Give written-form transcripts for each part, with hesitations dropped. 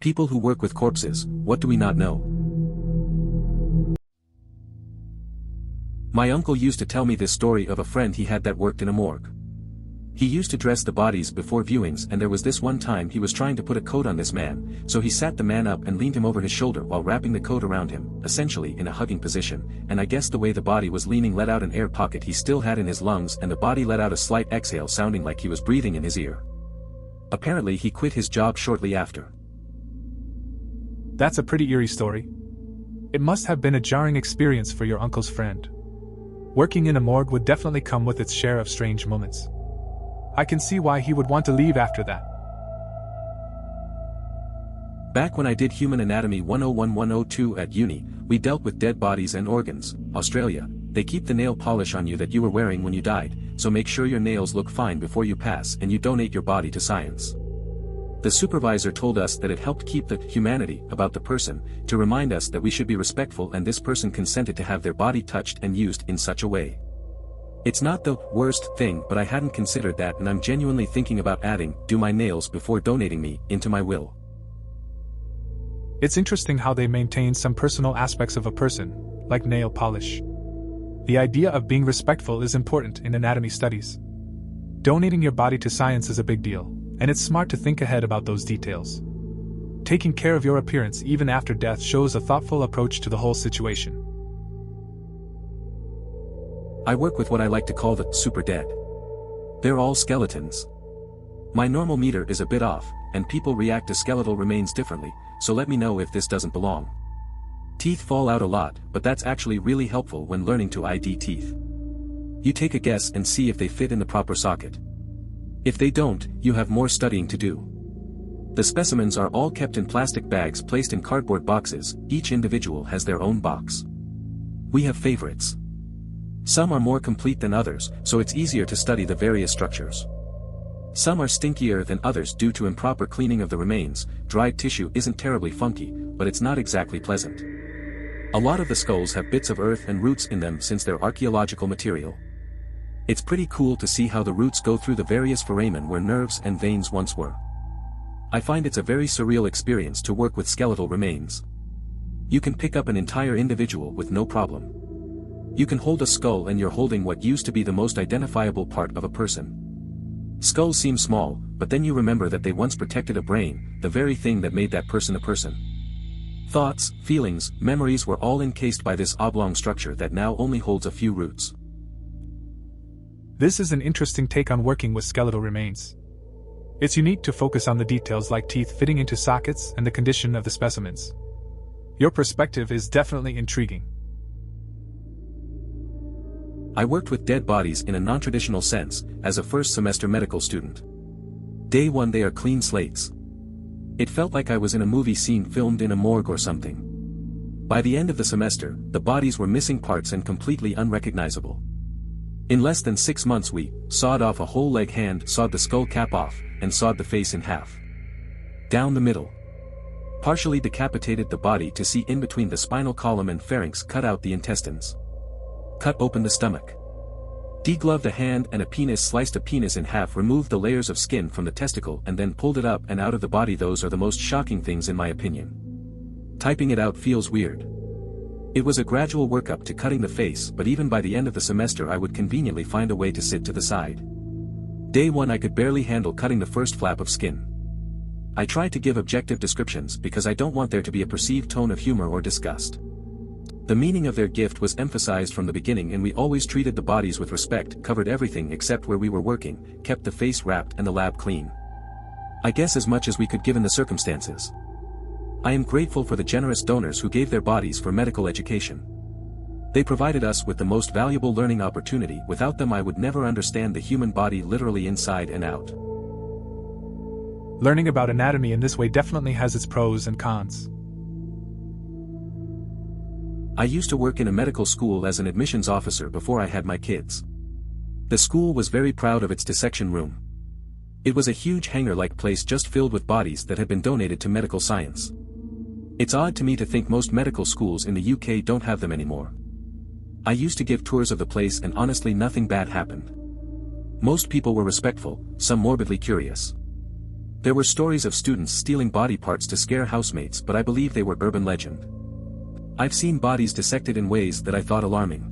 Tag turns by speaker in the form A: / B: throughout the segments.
A: People who work with corpses, what do we not know? My uncle used to tell me this story of a friend he had that worked in a morgue. He used to dress the bodies before viewings, and there was this one time he was trying to put a coat on this man, so he sat the man up and leaned him over his shoulder while wrapping the coat around him, essentially in a hugging position, and I guess the way the body was leaning let out an air pocket he still had in his lungs, and the body let out a slight exhale sounding like he was breathing in his ear. Apparently he quit his job shortly after.
B: That's a pretty eerie story. It must have been a jarring experience for your uncle's friend. Working in a morgue would definitely come with its share of strange moments. I can see why he would want to leave after that.
A: Back when I did Human Anatomy 101-102 at uni, we dealt with dead bodies and organs. Australia, they keep the nail polish on you that you were wearing when you died, so make sure your nails look fine before you pass and you donate your body to science. The supervisor told us that it helped keep the humanity about the person, to remind us that we should be respectful, and this person consented to have their body touched and used in such a way. It's not the worst thing, but I hadn't considered that, and I'm genuinely thinking about adding "do my nails before donating me" into my will.
B: It's interesting how they maintain some personal aspects of a person, like nail polish. The idea of being respectful is important in anatomy studies. Donating your body to science is a big deal, and it's smart to think ahead about those details. Taking care of your appearance even after death shows a thoughtful approach to the whole situation.
A: I work with what I like to call the super dead. They're all skeletons. My normal meter is a bit off, and people react to skeletal remains differently, so let me know if this doesn't belong. Teeth fall out a lot, but that's actually really helpful when learning to ID teeth. You take a guess and see if they fit in the proper socket. If they don't, you have more studying to do. The specimens are all kept in plastic bags placed in cardboard boxes. Each individual has their own box. We have favorites. Some are more complete than others, so it's easier to study the various structures. Some are stinkier than others due to improper cleaning of the remains. Dried tissue isn't terribly funky, but it's not exactly pleasant. A lot of the skulls have bits of earth and roots in them since they're archaeological material. It's pretty cool to see how the roots go through the various foramen where nerves and veins once were. I find it's a very surreal experience to work with skeletal remains. You can pick up an entire individual with no problem. You can hold a skull and you're holding what used to be the most identifiable part of a person. Skulls seem small, but then you remember that they once protected a brain, the very thing that made that person a person. Thoughts, feelings, memories were all encased by this oblong structure that now only holds a few roots.
B: This is an interesting take on working with skeletal remains. It's unique to focus on the details like teeth fitting into sockets and the condition of the specimens. Your perspective is definitely intriguing.
A: I worked with dead bodies in a non-traditional sense, as a first-semester medical student. Day one they are clean slates. It felt like I was in a movie scene filmed in a morgue or something. By the end of the semester, the bodies were missing parts and completely unrecognizable. In less than 6 months we sawed off a whole leg hand, sawed the skull cap off, and sawed the face in half. Down the middle. Partially decapitated the body to see in between the spinal column and pharynx, cut out the intestines. Cut open the stomach. Degloved a hand and a penis, sliced a penis in half, removed the layers of skin from the testicle and then pulled it up and out of the body. Those are the most shocking things in my opinion. Typing it out feels weird. It was a gradual workup to cutting the face, but even by the end of the semester I would conveniently find a way to sit to the side. Day one I could barely handle cutting the first flap of skin. I tried to give objective descriptions because I don't want there to be a perceived tone of humor or disgust. The meaning of their gift was emphasized from the beginning, and we always treated the bodies with respect, covered everything except where we were working, kept the face wrapped and the lab clean. I guess as much as we could given the circumstances. I am grateful for the generous donors who gave their bodies for medical education. They provided us with the most valuable learning opportunity. Without them I would never understand the human body literally inside and out.
B: Learning about anatomy in this way definitely has its pros and cons.
A: I used to work in a medical school as an admissions officer before I had my kids. The school was very proud of its dissection room. It was a huge hangar-like place just filled with bodies that had been donated to medical science. It's odd to me to think most medical schools in the UK don't have them anymore. I used to give tours of the place and honestly nothing bad happened. Most people were respectful, some morbidly curious. There were stories of students stealing body parts to scare housemates, but I believe they were urban legend. I've seen bodies dissected in ways that I thought alarming.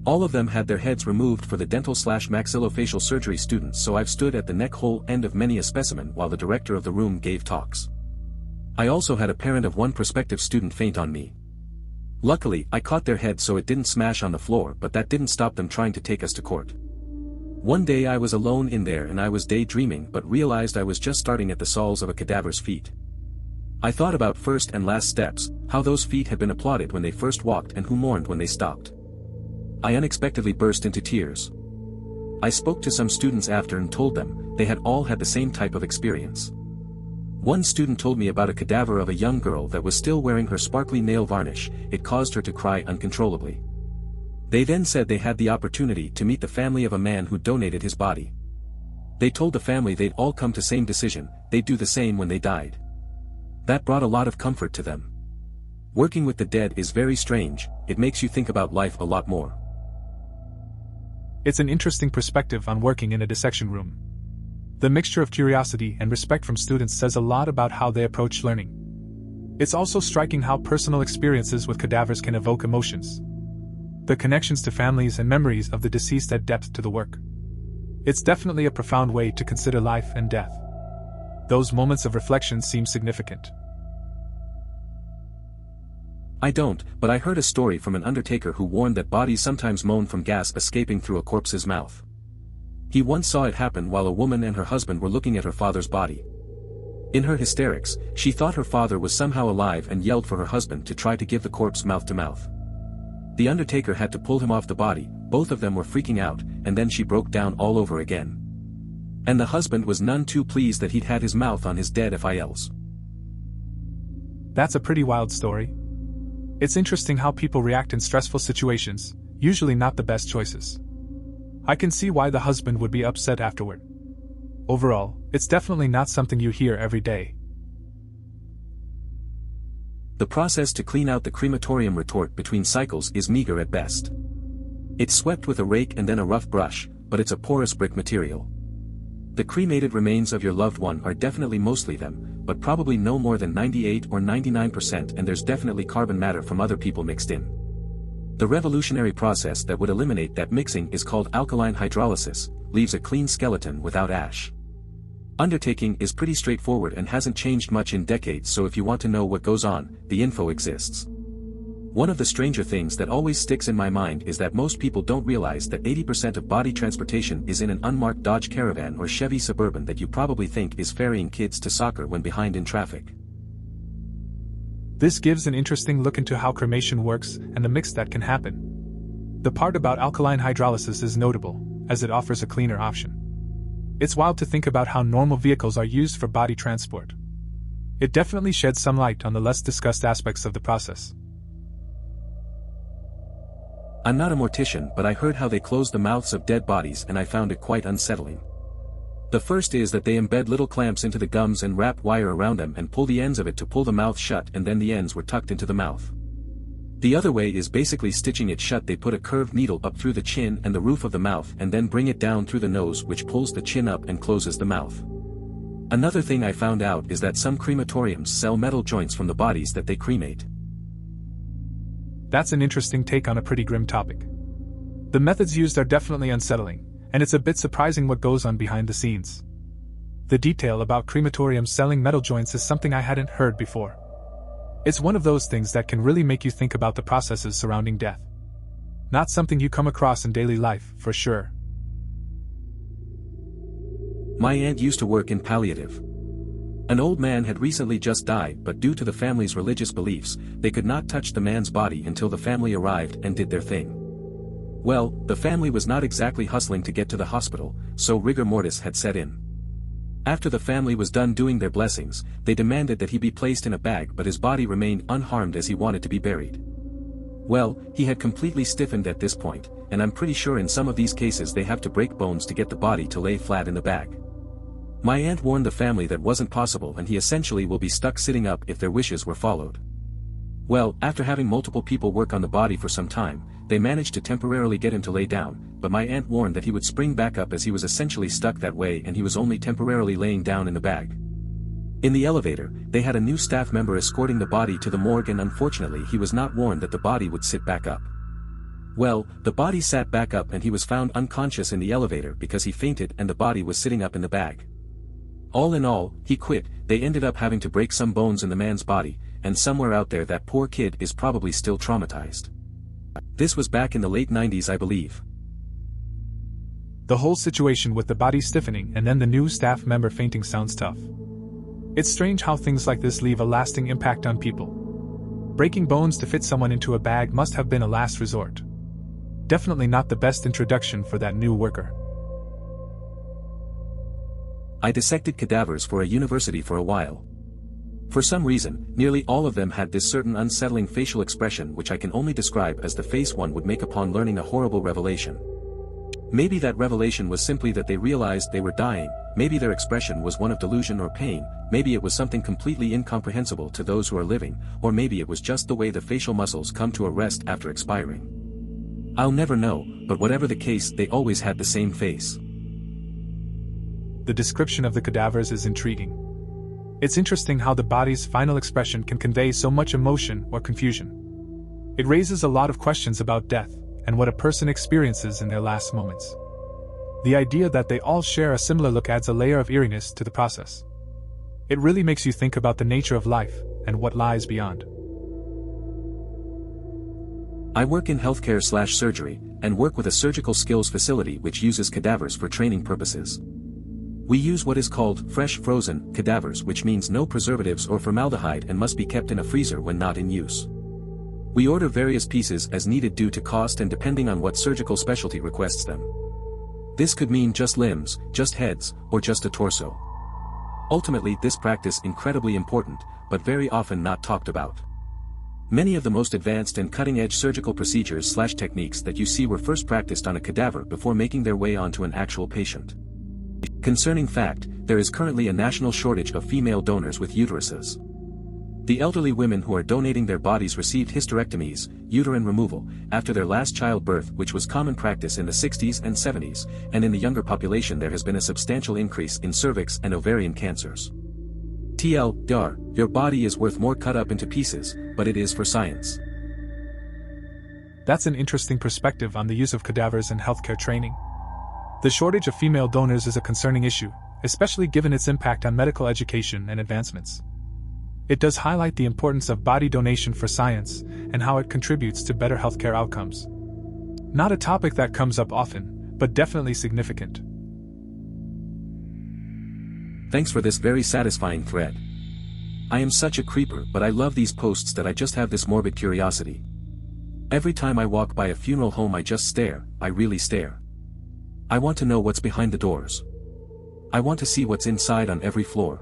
A: All of them had their heads removed for the dental/maxillofacial surgery students, so I've stood at the neck hole end of many a specimen while the director of the room gave talks. I also had a parent of one prospective student faint on me. Luckily, I caught their head so it didn't smash on the floor, but that didn't stop them trying to take us to court. One day I was alone in there and I was daydreaming but realized I was just starting at the soles of a cadaver's feet. I thought about first and last steps, how those feet had been applauded when they first walked and who mourned when they stopped. I unexpectedly burst into tears. I spoke to some students after and told them they had all had the same type of experience. One student told me about a cadaver of a young girl that was still wearing her sparkly nail varnish. It caused her to cry uncontrollably. They then said they had the opportunity to meet the family of a man who donated his body. They told the family they'd all come to the same decision, they'd do the same when they died. That brought a lot of comfort to them. Working with the dead is very strange, it makes you think about life a lot more.
B: It's an interesting perspective on working in a dissection room. The mixture of curiosity and respect from students says a lot about how they approach learning. It's also striking how personal experiences with cadavers can evoke emotions. The connections to families and memories of the deceased add depth to the work. It's definitely a profound way to consider life and death. Those moments of reflection seem significant.
A: I don't, but I heard a story from an undertaker who warned that bodies sometimes moan from gas escaping through a corpse's mouth. He once saw it happen while a woman and her husband were looking at her father's body. In her hysterics, she thought her father was somehow alive and yelled for her husband to try to give the corpse mouth to mouth. The undertaker had to pull him off the body, both of them were freaking out, and then she broke down all over again. And the husband was none too pleased that he'd had his mouth on his dead FILs.
B: That's a pretty wild story. It's interesting how people react in stressful situations, usually not the best choices. I can see why the husband would be upset afterward. Overall, it's definitely not something you hear every day.
A: The process to clean out the crematorium retort between cycles is meager at best. It's swept with a rake and then a rough brush, but it's a porous brick material. The cremated remains of your loved one are definitely mostly them, but probably no more than 98 or 99%, and there's definitely carbon matter from other people mixed in. The revolutionary process that would eliminate that mixing is called alkaline hydrolysis, leaves a clean skeleton without ash. Undertaking is pretty straightforward and hasn't changed much in decades, so if you want to know what goes on, the info exists. One of the stranger things that always sticks in my mind is that most people don't realize that 80% of body transportation is in an unmarked Dodge Caravan or Chevy Suburban that you probably think is ferrying kids to soccer when behind in traffic.
B: This gives an interesting look into how cremation works and the mix that can happen. The part about alkaline hydrolysis is notable, as it offers a cleaner option. It's wild to think about how normal vehicles are used for body transport. It definitely sheds some light on the less discussed aspects of the process.
A: I'm not a mortician, but I heard how they close the mouths of dead bodies and I found it quite unsettling. The first is that they embed little clamps into the gums and wrap wire around them and pull the ends of it to pull the mouth shut, and then the ends were tucked into the mouth. The other way is basically stitching it shut. They put a curved needle up through the chin and the roof of the mouth and then bring it down through the nose, which pulls the chin up and closes the mouth. Another thing I found out is that some crematoriums sell metal joints from the bodies that they cremate.
B: That's an interesting take on a pretty grim topic. The methods used are definitely unsettling, and it's a bit surprising what goes on behind the scenes. The detail about crematoriums selling metal joints is something I hadn't heard before. It's one of those things that can really make you think about the processes surrounding death. Not something you come across in daily life, for sure.
A: My aunt used to work in palliative. An old man had recently just died, but due to the family's religious beliefs, they could not touch the man's body until the family arrived and did their thing. Well, the family was not exactly hustling to get to the hospital, so rigor mortis had set in. After the family was done doing their blessings, they demanded that he be placed in a bag, but his body remained unharmed as he wanted to be buried. Well, he had completely stiffened at this point, and I'm pretty sure in some of these cases they have to break bones to get the body to lay flat in the bag. My aunt warned the family that wasn't possible, and he essentially will be stuck sitting up if their wishes were followed. Well, after having multiple people work on the body for some time, they managed to temporarily get him to lay down, but my aunt warned that he would spring back up as he was essentially stuck that way and he was only temporarily laying down in the bag. In the elevator, they had a new staff member escorting the body to the morgue and unfortunately he was not warned that the body would sit back up. Well, the body sat back up and he was found unconscious in the elevator because he fainted and the body was sitting up in the bag. All in all, he quit. They ended up having to break some bones in the man's body, and somewhere out there that poor kid is probably still traumatized. This was back in the late 90s, I believe.
B: The whole situation with the body stiffening and then the new staff member fainting sounds tough. It's strange how things like this leave a lasting impact on people. Breaking bones to fit someone into a bag must have been a last resort. Definitely not the best introduction for that new worker.
A: I dissected cadavers for a university for a while. For some reason, nearly all of them had this certain unsettling facial expression which I can only describe as the face one would make upon learning a horrible revelation. Maybe that revelation was simply that they realized they were dying, maybe their expression was one of delusion or pain, maybe it was something completely incomprehensible to those who are living, or maybe it was just the way the facial muscles come to a rest after expiring. I'll never know, but whatever the case, they always had the same face.
B: The description of the cadavers is intriguing. It's interesting how the body's final expression can convey so much emotion or confusion. It raises a lot of questions about death and what a person experiences in their last moments. The idea that they all share a similar look adds a layer of eeriness to the process. It really makes you think about the nature of life and what lies beyond.
A: I work in healthcare/surgery, and work with a surgical skills facility which uses cadavers for training purposes. We use what is called fresh frozen cadavers, which means no preservatives or formaldehyde and must be kept in a freezer when not in use. We order various pieces as needed due to cost and depending on what surgical specialty requests them. This could mean just limbs, just heads, or just a torso. Ultimately, this practice incredibly important, but very often not talked about. Many of the most advanced and cutting-edge surgical procedures/techniques that you see were first practiced on a cadaver before making their way onto an actual patient. Concerning fact, there is currently a national shortage of female donors with uteruses. The elderly women who are donating their bodies received hysterectomies, uterine removal, after their last childbirth, which was common practice in the 60s and 70s, and in the younger population there has been a substantial increase in cervix and ovarian cancers. TLDR, your body is worth more cut up into pieces, but it is for science.
B: That's an interesting perspective on the use of cadavers in healthcare training. The shortage of female donors is a concerning issue, especially given its impact on medical education and advancements. It does highlight the importance of body donation for science and how it contributes to better healthcare outcomes. Not a topic that comes up often, but definitely significant.
A: Thanks for this very satisfying thread. I am such a creeper, but I love these posts that I just have this morbid curiosity. Every time I walk by a funeral home I just stare, I really stare. I want to know what's behind the doors. I want to see what's inside on every floor.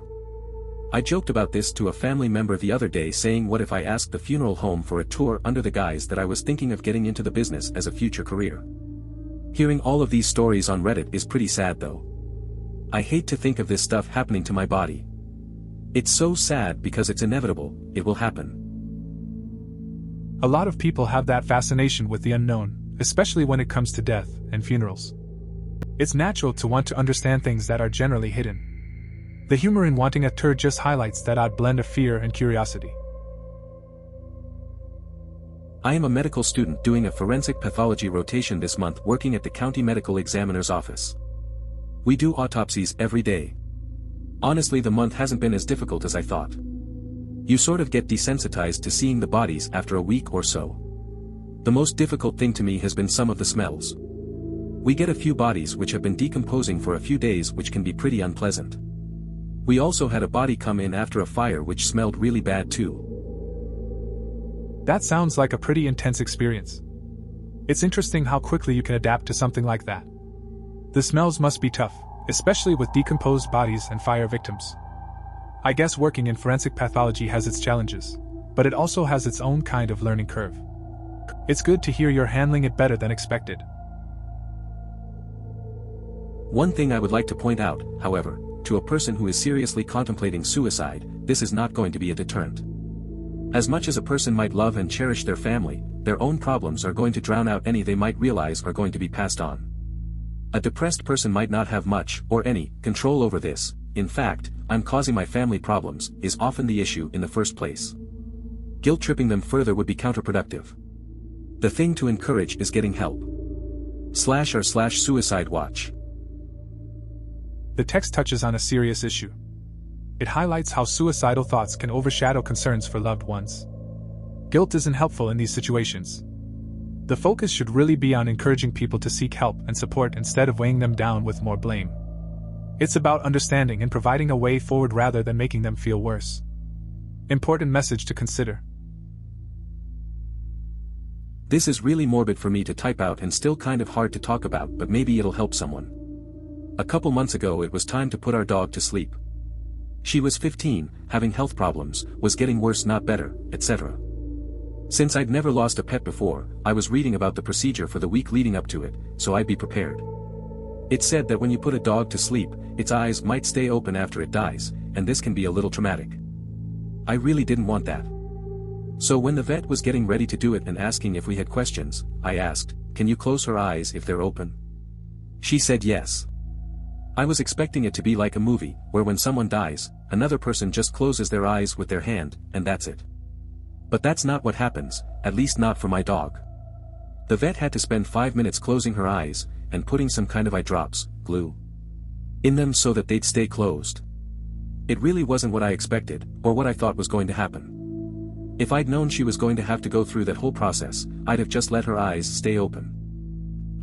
A: I joked about this to a family member the other day, saying what if I asked the funeral home for a tour under the guise that I was thinking of getting into the business as a future career. Hearing all of these stories on Reddit is pretty sad though. I hate to think of this stuff happening to my body. It's so sad because it's inevitable, it will happen.
B: A lot of people have that fascination with the unknown, especially when it comes to death and funerals. It's natural to want to understand things that are generally hidden. The humor in wanting a tour just highlights that odd blend of fear and curiosity.
A: I am a medical student doing a forensic pathology rotation this month, working at the county medical examiner's office. We do autopsies every day. Honestly, the month hasn't been as difficult as I thought. You sort of get desensitized to seeing the bodies after a week or so. The most difficult thing to me has been some of the smells. We get a few bodies which have been decomposing for a few days, which can be pretty unpleasant. We also had a body come in after a fire which smelled really bad too.
B: That sounds like a pretty intense experience. It's interesting how quickly you can adapt to something like that. The smells must be tough, especially with decomposed bodies and fire victims. I guess working in forensic pathology has its challenges, but it also has its own kind of learning curve. It's good to hear you're handling it better than expected.
A: One thing I would like to point out, however, to a person who is seriously contemplating suicide, this is not going to be a deterrent. As much as a person might love and cherish their family, their own problems are going to drown out any they might realize are going to be passed on. A depressed person might not have much, or any, control over this. In fact, I'm causing my family problems, is often the issue in the first place. Guilt-tripping them further would be counterproductive. The thing to encourage is getting help. /r/suicide watch.
B: The text touches on a serious issue. It highlights how suicidal thoughts can overshadow concerns for loved ones. Guilt isn't helpful in these situations. The focus should really be on encouraging people to seek help and support instead of weighing them down with more blame. It's about understanding and providing a way forward rather than making them feel worse. Important message to consider.
A: This is really morbid for me to type out and still kind of hard to talk about, but maybe it'll help someone. A couple months ago it was time to put our dog to sleep. She was 15, having health problems, was getting worse not better, etc. Since I'd never lost a pet before, I was reading about the procedure for the week leading up to it, so I'd be prepared. It said that when you put a dog to sleep, its eyes might stay open after it dies, and this can be a little traumatic. I really didn't want that. So when the vet was getting ready to do it and asking if we had questions, I asked, "Can you close her eyes if they're open?" She said yes. I was expecting it to be like a movie, where when someone dies, another person just closes their eyes with their hand, and that's it. But that's not what happens, at least not for my dog. The vet had to spend 5 minutes closing her eyes, and putting some kind of eye drops, glue, in them so that they'd stay closed. It really wasn't what I expected, or what I thought was going to happen. If I'd known she was going to have to go through that whole process, I'd have just let her eyes stay open.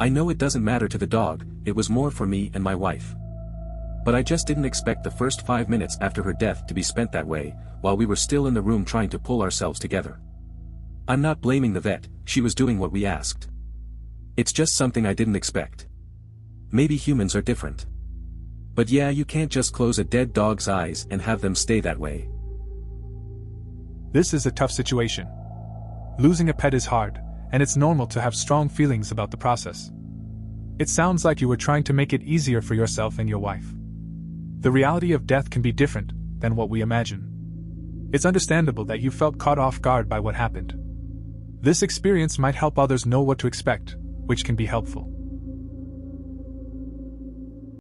A: I know it doesn't matter to the dog, it was more for me and my wife. But I just didn't expect the first 5 minutes after her death to be spent that way, while we were still in the room trying to pull ourselves together. I'm not blaming the vet, she was doing what we asked. It's just something I didn't expect. Maybe humans are different. But yeah, you can't just close a dead dog's eyes and have them stay that way.
B: This is a tough situation. Losing a pet is hard, and it's normal to have strong feelings about the process. It sounds like you were trying to make it easier for yourself and your wife. The reality of death can be different than what we imagine. It's understandable that you felt caught off guard by what happened. This experience might help others know what to expect, which can be helpful.